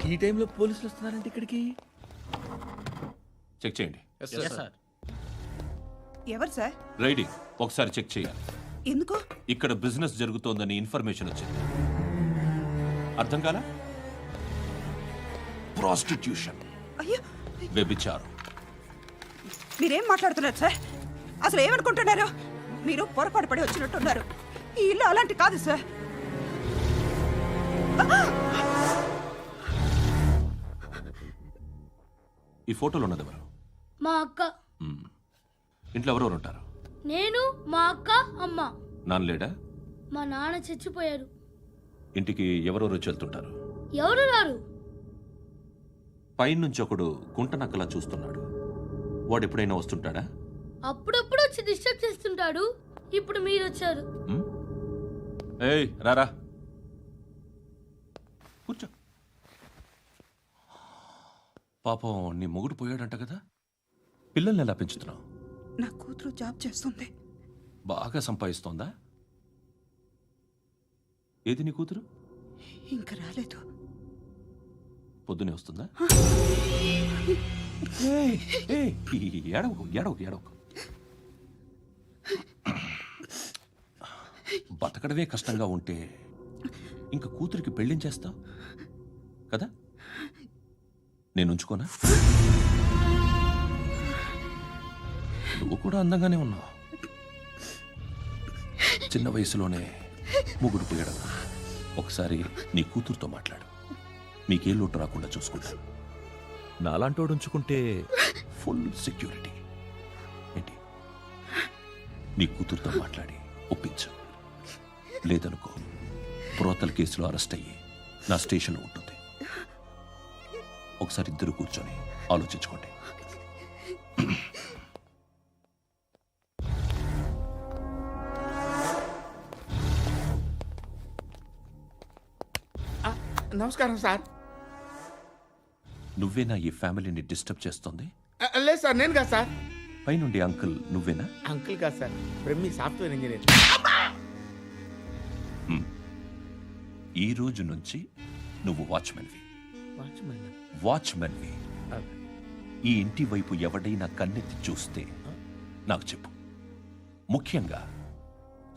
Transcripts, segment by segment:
ఈ టైంలో పోలీసులు వస్తున్నారంటే ఇక్కడికి. చెక్ చేయండి. ఎవరు సార్? రైడింగ్ ఒకసారి చెక్ చేయాలి. ఎందుకు? ఇక్కడ బిజినెస్ జరుగుతోందని ఇన్ఫర్మేషన్ వచ్చింది. అర్థం కాలా? ప్రాస్టిట్యూషన్, అయ్యో, వ్యభిచారం. మీరేం మాట్లాడుతున్నారు సార్? అసలు ఏమనుకుంటున్నారు? మీరు పొరపాటు పడి వచ్చినట్టున్నారు. ఈ ఇల్లు అలాంటి కాదు సార్. ఈ ఫోటోలో ఉన్నది ఎవరు? మా అక్క. ఇంట్లో ఎవరెవరు ఉంటారు? నేను, మా అక్క, అమ్మ. నాన్న లేడా? మా నాన్న చచ్చిపోయారు. ఇంటికి ఎవరెవరు వచ్చి వెళ్తుంటారు? ఎవరు రారు. పైనుంచి ఒకడు గుంట నక్కలా చూస్తున్నాడు. వాడు ఎప్పుడైనా వస్తుంటాడా? అప్పుడప్పుడు వచ్చి డిస్టర్బ్ చేస్తుంటాడు. ఇప్పుడు మీరు వచ్చారు. ఏయ్ రారా, కూర్చో. పాపం నీ మొగుడు పోయాడంట కదా, పిల్లల్ని ఎలా పెంచుతున్నావు? నా కూతురు జాబ్ చేస్తుంది. బాగా సంపాదిస్తోందా? ఏది నీ కూతురు? ఇంకా రాలేదు. పొద్దునే వస్తుందా? ఏడవకు ఏడవకు ఏడవకు. బతకడమే కష్టంగా ఉంటే ఇంకా కూతురికి పెళ్ళించేస్తావు కదా? నేను ఉంచుకోనా? నువ్వు కూడా అందంగానే ఉన్నావు. చిన్న వయసులోనే ముగ్గురు పోయడం. ఒకసారి నీ కూతురుతో మాట్లాడు. మీకే లోటు రాకుండా చూసుకుంటా. నాలాంటోడు ఉంచుకుంటే ఫుల్ సెక్యూరిటీ. ఏంటి? నీ కూతురుతో మాట్లాడి ఒప్పించు. లేదనుకో, ప్రోతల కేసులో అరెస్ట్ అయ్యి నా స్టేషన్లో ఉంటుంది. ఒకసారి ఇద్దరు కూర్చొని ఆలోచించుకోండి. నమస్కారం సార్. నువ్వేనా ఈ ఫ్యామిలీని డిస్టర్బ్ చేస్తుంది? లేదు సార్, నేను కాదు సార్. పైనుండి అంకుల్ నువ్వేనా? అంకుల్ కాదు సార్, బ్రహ్మి సాఫ్ట్వేర్ ఇంజనీర్. ఈ రోజు నుంచి నువ్వు వాచ్మెన్వి. వాచ్మెన్? వాచ్మెన్వి. ఈ ఇంటి వైపు ఎవడైనా కన్నెత్తి చూస్తే నాకు చెప్పు. ముఖ్యంగా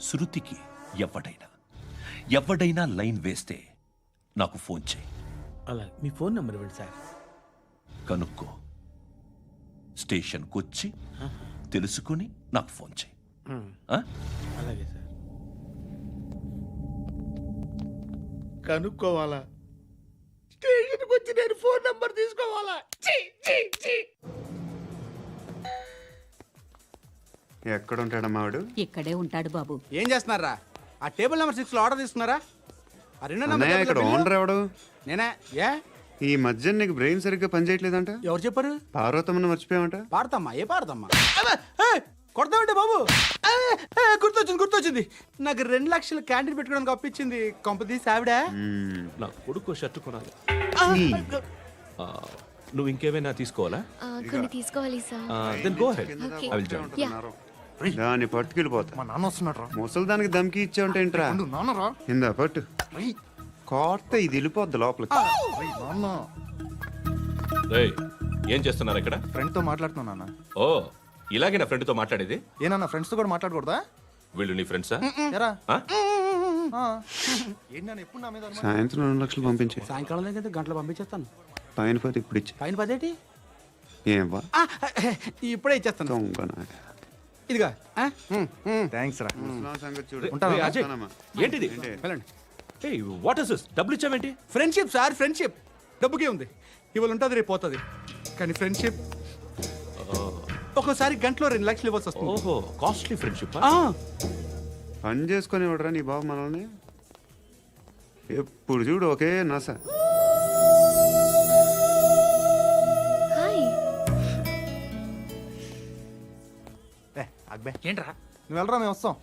శృతికి ఎవడైనా లైన్ వేస్తే నాకు ఫోన్ చేయి. అలా మీ ఫోన్ నెంబర్ ఇవ్వండి సార్. కనుక్కో, స్టేషన్కి వచ్చి తెలుసుకుని నాకు ఫోన్ చేయి. అలాగే సార్. కనుక్కోవాలా? స్టేషన్కి వచ్చి నేను ఫోన్ నెంబర్ తీసుకోవాలా? ఎక్కడ ఉంటాడమ్మా వాడు? ఇక్కడే ఉంటాడు బాబు. ఏం చేస్తున్నారా? ఆ టేబుల్ నెంబర్ 6 లో ఆర్డర్ తీసుకున్నారా? ఆ రెండో అన్నయ్య, ఇక్కడ ఓనర్ ఎవడు? నేనే. ఏ ఈ మధ్య నీకు బ్రెయిన్ సరిగ్గా పనిచేయట్లేదంట. ఎవరు చెప్పారు? పార్వతమ్మను మర్చిపోయామంట. పాడతామ్మా? ఏ పాడతామ్మా? కొడతామంటే బాబు. గుర్తొచ్చింది. నాకు 2 లక్షలు క్యాంటీన్ పెట్టుకోవడానికి అప్పించింది కొంపతీసి ఆవిడ. నా కొడుకు షర్ట్ కొనాలి. నువ్వు ఇంకేమైనా తీసుకోవాలా? కొన్ని తీసుకోవాలి sir. Then go ahead. I will join. దాన్ని పట్టుకెళ్ళిపోతా. మా నాన్న వస్తున్నాడు. ముసలి దానికి దమ్కి ఇచ్చావుంటే ఏంట్రా? నాన్నరా ఇందా పట్టు. కోర్త ఇది వెళ్ళిపోద్ది లోపలికి. ఏం చేస్తున్నారు ఇక్కడ? ఫ్రెండ్ తో మాట్లాడుతున్నా నాన్న. ఓ, ఇలాగే నా ఫ్రెండ్ తో మాట్లాడేది? ఏనా ఫ్రెండ్స్ తో కూడా మాట్లాడకూడదా? వీళ్ళు నీ ఫ్రెండ్సా? ఎప్పుడు నా మీద సాయంత్రం 2 లక్షలు పంపించే. సాయంకాలం దగ్గర గంటలు పంపించేస్తాను. పైన పోతే ఇప్పుడు ఇచ్చే. పైన 10 ఏం వా ఇప్పుడే ఇచ్చేస్తాను. దొంగనా. ఇదిగా థ్యాంక్స్ రా. ముసలాం సంగతి చూడు. ఉంటాను. అజయ్, ఏంటిది? వెళ్ళండి. What is this? డబ్బులు ఇచ్చావేంటి? Friendship sir, friendship. డబ్బుకే ఉంది. ఇవాళ ఉంటుంది, రేపు పోతుంది. కానీ ఫ్రెండ్షిప్ ఒక్కోసారి గంటలో 2 లక్షలు ఇవ్వాల్సి వస్తుంది. ఓహో, కాస్ట్లీ ఫ్రెండ్షిప్. పని చేసుకొని ఇవ్వడరా నీ బాబు మనల్ని. ఎప్పుడు చూడు ఒకే నస. ఏంట్రా నువ్వు వెళ్ళరా, మేము వస్తాం.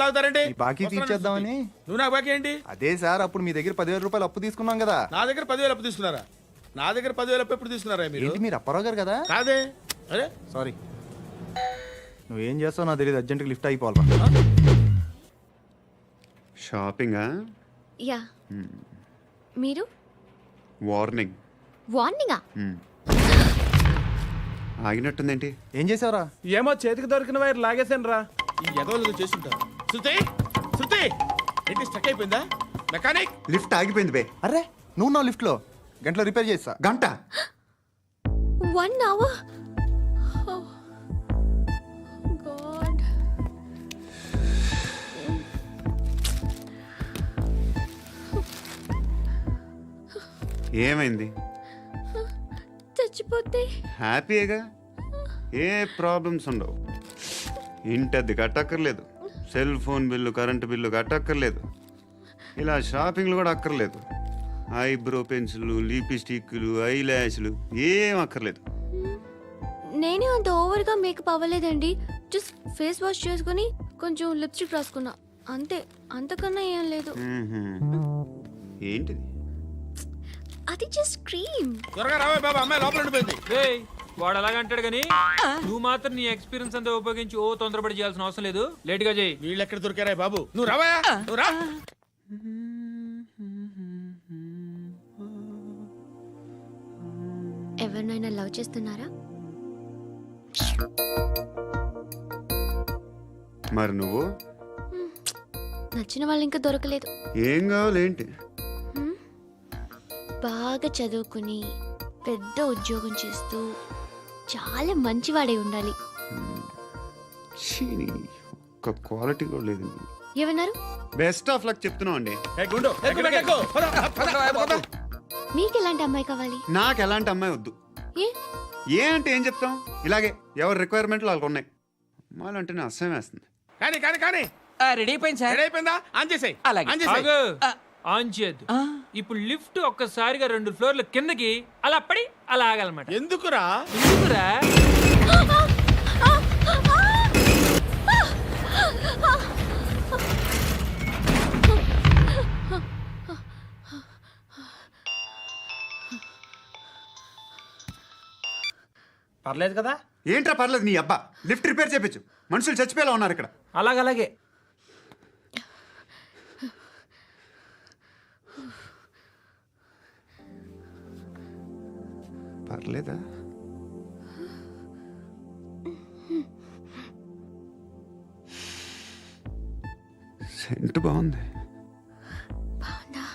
లాగుతారండి. బాకీ తీర్చేద్దామని. నువ్వు నాకు బాకీ ఏంటి? అదే సార్, అప్పుడు మీ దగ్గర 10,000 రూపాయలు అప్పు తీసుకున్నాం కదా. నా దగ్గర 10,000 అప్పు తీసుకున్నారా? నా దగ్గర 10,000 అప్పు ఎప్పుడు తీసుకున్నారా మీరు? ఏంటి, మీరు అప్పారావు గారు కదా? కాదే. అరే సారీ. నువ్వేం చేస్తావు నాకు తెలియదు. అర్జెంట్గా లిఫ్ట్ అయిపోవాలరా. షాపింగా? యా మీరు వార్నింగ్. వార్నింగా? ఆగినట్టుందేంటి? ఏం చేసావురా? ఏమో చేతికి దొరికిన వైర్ లాగేసాను రా. ఈ ఎదవలు చేసుంటారు. శృతి శృతి ఏంటి స్టక్ అయిపోయిందా? మెకానిక్ లిఫ్ట్ ఆగిపోయింది బే. అరే నువ్వు నా లిఫ్ట్ లో గంటలో రిపేర్ చేస్తా. గంట 1 hour? Oh. God. ఏమైంది? చచ్చిపోతే హ్యాపీగా, ఏ ప్రాబ్లమ్స్ ఉండవు. ఇంటి అద్దె కట్టక్కర్లేదు, cell phone bill, current bill కట్టక్కర్లేదు, ఇలా షాపింగ్లు కూడా అక్కర్లేదు. ఐబ్రో పెన్సిల్లు, లిప్స్టిక్లు, ఐ ల్యాష్లు ఏం అక్కర్లేదు. నేనే అంత ఓవర్గా మేకప్ అవ్వలేదండి. జస్ట్ ఫేస్ వాష్ చేసుకుని కొంచెం లిప్స్టిక్ రాసుకున్నా అంతే. అంతకన్నా ఏం లేదు. ఏంటిది? అది జస్ట్ క్రీమ్. త్వరగా రావే బాబా, అమ్మాయి లోపల ఉండిపోయింది. వాడు అలాగంటాడు కానీ నువ్వు మాత్రం నీ ఎక్స్పీరియన్స్ అంతా ఉపయోగించి తొందరపడి చేయాల్సిన అవసరం లేదు. లేట్ గా చేయి. వీళ్ళు ఎక్కడ దొరికారా బాబు? నువ్వు రావా, నువ్వు రా. ఎవరినైనా లవ్ చేస్తున్నారా? మరి నువ్వు? నచ్చిన వాళ్ళు ఇంకా దొరకలేదు. ఏం కావాలి ఏంటి? బాగా చదువుకుని పెద్ద ఉద్యోగం చేస్తూ చాలా మంచివాడై ఉండాలి. ఒక్క క్వాలిటీ కూడా లేదు. ఏమన్నారు? బెస్ట్ ఆఫ్ లక్ చెప్తున్నావు అండి. ఏ గుండు, ఎక్కు, ఎక్కు. పద, పద, పద. మీకు ఎలాంటి అమ్మాయి కావాలి? నాకు ఎలాంటి అమ్మాయి వద్దు. ఏ ఏ అంటే ఏం చెప్తాం, ఇలాగే ఎవరి రిక్వైర్మెంట్లు వాళ్ళకు ఉన్నాయి. అమ్మాయిలు అంటేనే అసహ్యం వేస్తుంది. కానీ కానీ కానీ రెడీ అయిపోయింది సార్. రెడీ అయిపోయిందా? ఆన్ చేసేయ్. అలాగే. ఆన్ చేసేయ్. ఆగు. ఆన్ చేయద్దు. ఇప్పుడు లిఫ్ట్ ఒక్కసారిగా 2 ఫ్లోర్ల కిందకి అలా పడి అలా ఆగాలన్నమాట. ఎందుకురా? ఎందుకురా? పర్లేదు కదా? ఏంట్రా పర్లేదు నీ అబ్బా. లిఫ్ట్ రిపేర్ చేయించు, మనుషులు చచ్చిపోయేలా ఉన్నారు ఇక్కడ. అలాగే పర్లేదా? సెంట్ బాగుంది. బాగుందా?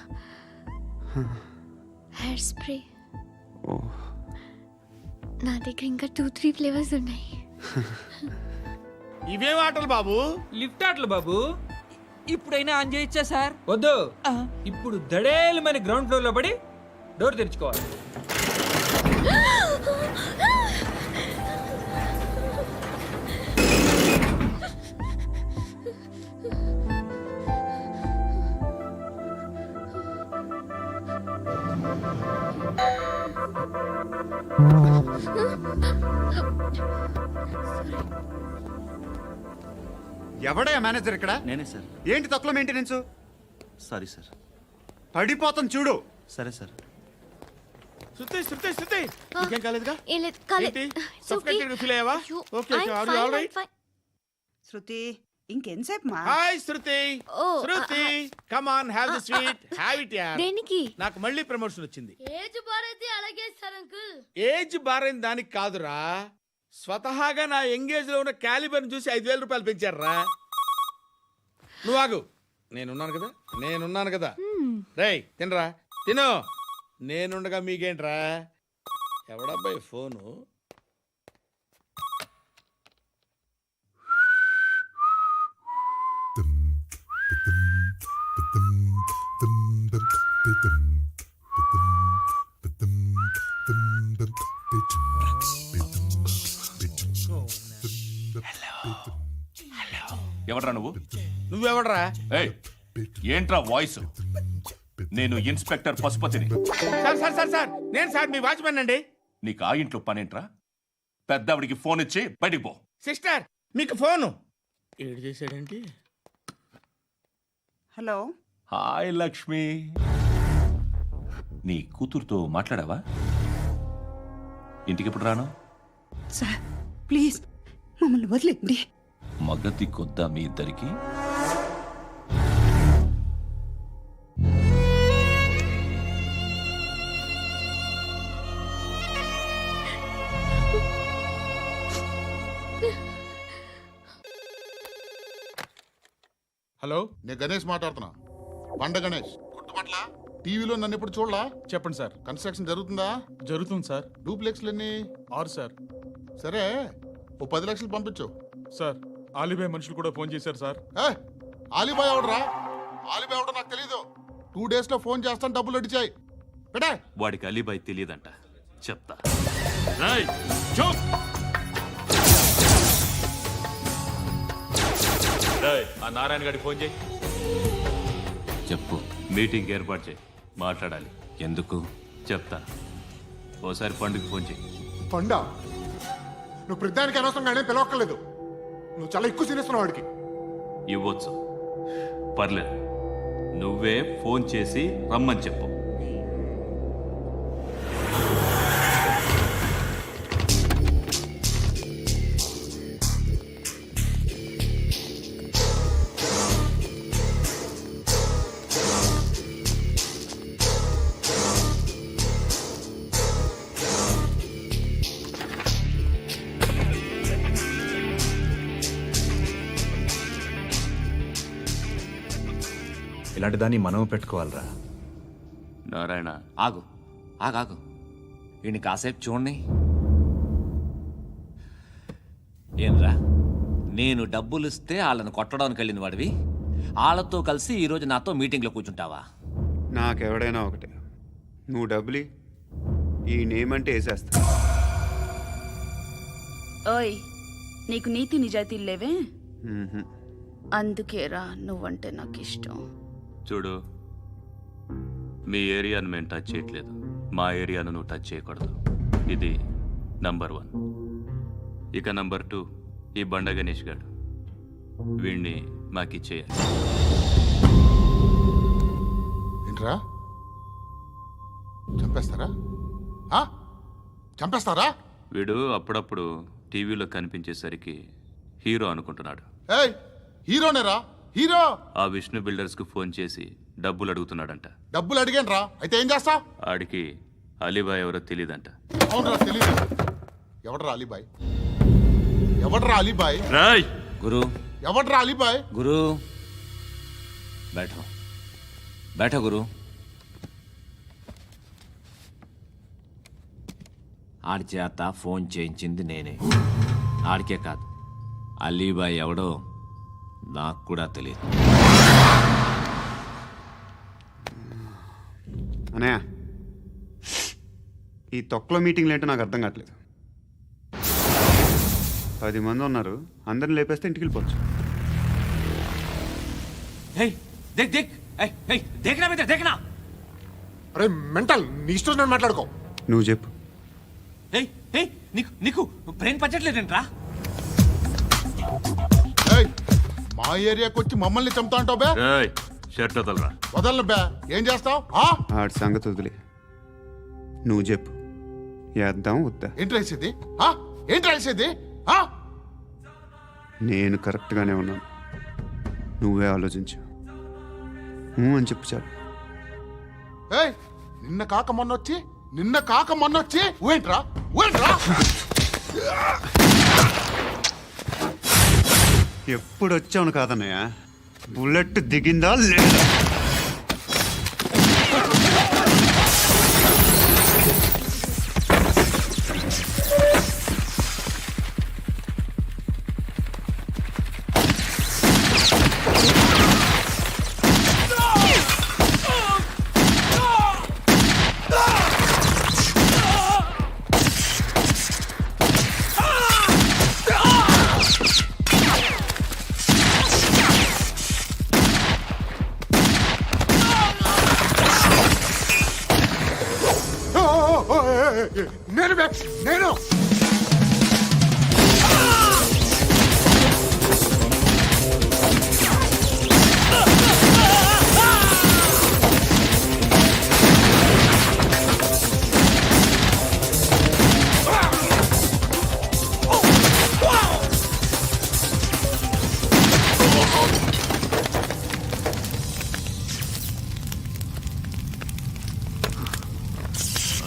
Hair spray. ఓ, నా దగ్గర ఇంకా 2-3 ఫ్లేవర్స్ ఉన్నాయి. ఇవేం ఆటలు బాబు? లిఫ్ట్ ఆటలు బాబు. ఇప్పుడైనా ఆన్ చేయొచ్చా సార్? వద్దు. ఇప్పుడు దడేలు మన గ్రౌండ్ ఫ్లోర్ లో పడి డోర్ తెరుచుకోవాలి. ఎవడయ్యా మేనేజర్ ఇక్కడ? నేనే సార్. ఏంటి తక్కువ మెయింటెనెన్స్? Sorry sir. పడిపోతాం చూడు. సరే సార్. శృతి శృతి శృతి నీకేం కాలేదుగా? ఏం లేదు, కాలేదు. ఏంటి? It's okay. Suffocated గా ఫీల్ అయ్యావా? అయ్యో, okay okay, I'm are you fine, all I'm right? fine. Shruti ఇంకెంతసేపు మా? Hi Shruti. Oh, Shruti come on, have the sweet, have it యార్. దేనికి? నాకు మళ్ళీ ప్రమోషన్ వచ్చింది. ఏజ్ బారైతే అలాగే సార్ అంకుల్. ఏజ్ బారైన దానికి కాదురా, స్వతహాగా నా ఎంగేజ్ లో ఉన్న క్యాలిబర్ చూసి 5,000 రూపాయలు పెంచారా. నువ్వు ఆగు, నేనున్నాను కదా. రేయ్ తినరా, తిను. నేనుండగా మీకేంట్రా? ఎవడబ్బాయి ఫోను? ఎవడ్రా నువ్వు? నువ్వెవడరా? ఏయ్, ఏంట్రా వాయిస్? నేను ఇన్స్పెక్టర్ పశుపతిని. సార్ సార్ సార్ సార్ నేను సార్ మీ వాచ్మెన్ అండి. నీకు ఆ ఇంట్లో పనేంట్రా? పెద్దవిడికి ఫోన్ ఇచ్చి బయటికి పో. సిస్టర్ మీకు ఫోను. ఏడు చేశాడేంటి? హలో. హాయ్ లక్ష్మి, నీ కూతురుతో మాట్లాడావా? ఇంటికి ఎప్పుడు రాను? సార్ ప్లీజ్ మమ్మల్ని వదిలేండి. మగతి కొద్దా మీ ఇద్దరికి? హలో, నేను గణేష్ మాట్లాడుతున్నా. బండ గణేష్ గుర్తుపట్ల టీవీలో నన్ను ఇప్పుడు చూడలా? చెప్పండి సార్. కన్స్ట్రక్షన్ జరుగుతుందా? జరుగుతుంది సార్. డూప్లెక్స్లు ఎన్ని? 6 సార్. సరే, ఓ 10 లక్షలు పంపించు. సార్, ఆలిబాయ్ మనుషులు కూడా ఫోన్ చేశారు సార్. ఏ ఆలిబాయ్ ఎవడరా? ఆలిబాయ్ ఎవడో నాకు తెలీదు. 2 days లో ఫోన్ చేస్తాను, డబ్బులు అడిచాయి పెట్టే. వాడికి అలీబాయ్ తెలియదంట, చెప్తా. రేయ్, చూప్. రేయ్, ఆ నారాయణ గారికి ఫోన్ చేయి. చెప్పు. మీటింగ్ ఏర్పాటు చేయి, మాట్లాడాలి. ఎందుకు చెప్తా. ఓసారి పండుగ ఫోన్ చేయి. పండా, నువ్వు ప్రతిదానికి అనవసరంగానే పిలవక్కర్లేదు. నువ్వు చాలా ఎక్కువ సీనిస్తున్నావు వాడికి. ఇవ్వచ్చు, పర్లేదు. నువ్వే ఫోన్ చేసి రమ్మని చెప్పు. ఇలాంటి దాన్ని మనం పెట్టుకోవాలరా. నారాయణ, ఆగు ఆగాగు, ఈయన కాసేపు చూడండి. ఏంరా, నేను డబ్బులు ఇస్తే వాళ్ళని కొట్టడానికి వెళ్ళిన వాడివి, వాళ్ళతో కలిసి ఈరోజు నాతో మీటింగ్లో కూర్చుంటావా? నాకెవడైనా ఒకటే. నువ్వు డబ్బులి, ఈ నేమ్ అంటే వేసేస్తా. ఓయ్, నీకు నీతి నిజాయితీలు లేవే, మ్మ్హ. అందుకేరా నువ్వంటే నాకు ఇష్టం. చూడు, మీ ఏరియాను మేము టచ్ చేయట్లేదు, మా ఏరియాను నువ్వు టచ్ చేయకూడదు. ఇది నంబర్ 1. ఇక నంబర్ 2, ఈ బండ గణేష్ గారు, వీణ్ణి మాకిచ్చేయాలి. ఏంట్రా, చంపేస్తారా? ఆ? చంపేస్తారా? వీడు అప్పుడప్పుడు టీవీలో కనిపించేసరికి హీరో అనుకుంటున్నాడు. ఏయ్, హీరోనేరా, హీరో. ఆ విష్ణు బిల్డర్స్కు ఫోన్ చేసి డబ్బులు అడుగుతున్నాడంట. డబ్బులు అడిగాను రా, అయితే ఏం చేస్తా? ఆడికి అలీబాయ్ ఎవరో తెలియదంట. అవునరా, తెలీదు. ఎవడరా అలీబాయ్? ఎవడరా అలీబాయ్? రాయ్ గురు, ఎవడరా అలీబాయ్? గురు, బైఠో బైఠో గురు. ఆడి చేత ఫోన్ చేయించింది నేనే. ఆడికే కాదు, అలీబాయ్ ఎవడో నాకు కూడా తెలియదు. అనయ్య, ఈ తొక్కలో మీటింగ్లు ఏంటో నాకు అర్థం కావట్లేదు. 10 మంది ఉన్నారు, అందరిని లేపేస్తే ఇంటికి వెళ్ళిపోవచ్చు. దేక్ దేక్, దేకనా మీద దేకనా. అరే మెంటల్, నీ ఇష్టం నేను మాట్లాడుకో. నువ్వు చెప్పు. నీకు నీకు బ్రెయిన్ పచ్చట్లేదంట్రా. ఏయ్, మా ఏరియాకి వచ్చి మమ్మల్ని చంపుతా అంటావు బే? రాయ్, షర్ట్ వదలరా. వదలను బే. ఏం చేస్తావు? ఆడి సంగతి వదిలే, నువ్వు చెప్పు. వేద్దాం వద్దా? ఏంటి రాసేది? ఏంటి రాసేది? నేను కరెక్ట్గానే ఉన్నాను, నువ్వే ఆలోచించు. అని చెప్పు చాలు. ఏయ్, నిన్న కాక మొన్నొచ్చి ఊయంట్రా. ఎప్పుడు వచ్చావును కాదన్నయ్య, బుల్లెట్ దిగిందా లేదా? నేను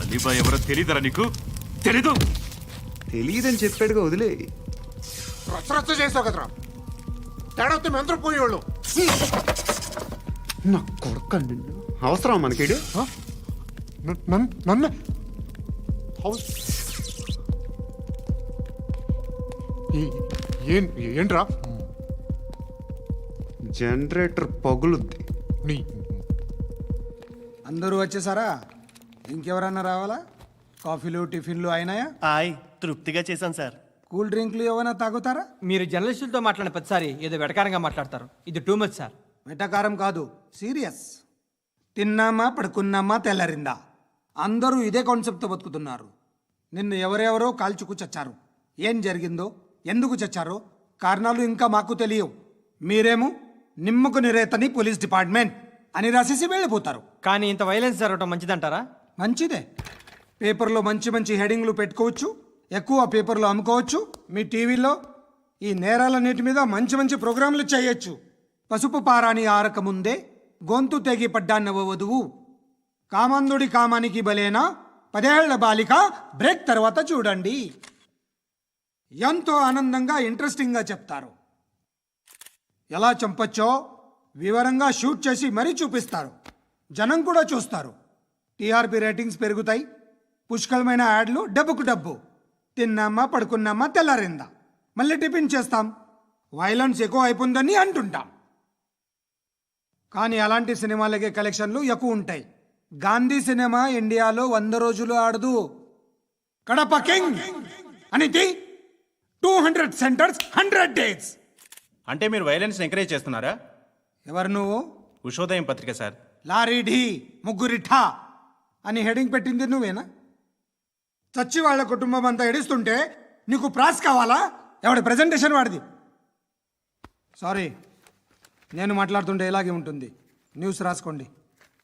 అలీబాయ్ ఎవరో తెలియదరా నీకు? తెలీదు? తెలియదని చెప్పాడుగా, వదిలే. రచ్చ చేసావు కదరా. తేడా వస్తే మెంతరం పోయేవాళ్ళు. నా కొడుకు నిన్ను అవసరం మనకిడు నన్ను ఏంట్రా జనరేటర్ పగులుద్ది. నీ అందరూ వచ్చేసారా? ఇంకెవరన్నా రావాలా? కాఫీలు టిఫిన్లు అయినాయా? ఆయ్ తృప్తిగా చేశాను సార్. కూల్ డ్రింక్లు ఏమైనా తాగుతారా? మీరు జర్నలిస్టులతో మాట్లాడిన ప్రతిసారి ఏదో వెటకారంగా మాట్లాడతారు. ఇది టూ మచ్ సార్. వెటకారం కాదు, సీరియస్. తిన్నామా పడుకున్నామా తెల్లరిందా, అందరూ ఇదే కాన్సెప్ట్తో బతుకుతున్నారు. నిన్ను ఎవరెవరో కాల్చుకు చచ్చారు. ఏం జరిగిందో, ఎందుకు చచ్చారో కారణాలు ఇంకా మాకు తెలియవు. మీరేమో నిమ్మకు నిరేతని పోలీస్ డిపార్ట్మెంట్ అని రాసేసి వెళ్ళిపోతారు. కానీ ఇంత వైలెన్స్ జరగడం మంచిదంటారా? మంచిదే. పేపర్లో మంచి మంచి హెడింగ్లు పెట్టుకోవచ్చు, ఎక్కువ పేపర్లు అమ్ముకోవచ్చు. మీ టీవీలో ఈ నేరాలన్నిటి మీద మంచి మంచి ప్రోగ్రాంలు చేయొచ్చు. పసుపు పారాని ఆరక ముందే గొంతు తెగి పడ్డాన్నవ వధువు, కామందుడి కామానికి బలేనా 10 ఏళ్ల బాలిక బ్రేక్ తర్వాత చూడండి. ఎంతో ఆనందంగా ఇంట్రెస్టింగ్గా చెప్తారు. ఎలా చంపచ్చో వివరంగా షూట్ చేసి మరీ చూపిస్తారు. జనం కూడా చూస్తారు. టీఆర్పీ రేటింగ్స్ పెరుగుతాయి. పుష్కలమైన యాడ్లు, డబ్బుకు డబ్బు. తిన్నామా పడుకున్నామా తెల్లారిందా, మళ్ళీ టిఫిన్ చేస్తాం. వైలెన్స్ ఎక్కువ అయిపోయిందని అంటుంటాం. కానీ అలాంటి సినిమాలకే కలెక్షన్లు ఎక్కువ ఉంటాయి. గాంధీ సినిమా ఇండియాలో 100 రోజులు ఆడదు. కడప కింగ్ అనితి 200 సెంటర్స్ 100 డేస్. అంటే మీరు వైలెన్స్ ఎంకరేజ్ చేస్తున్నారా? ఎవరు నువ్వు? ఉషోదయం పత్రిక సార్. లారీ ఢీ ముగ్గురిఠా అని హెడింగ్ పెట్టింది నువ్వేనా? చచ్చి వాళ్ళ కుటుంబం అంతా ఎడుస్తుంటే నీకు ప్రాస్ కావాలా? ఎవడి ప్రెజెంటేషన్ వాడిది. సారీ, నేను మాట్లాడుతుంటే ఇలాగే ఉంటుంది. న్యూస్ రాసుకోండి.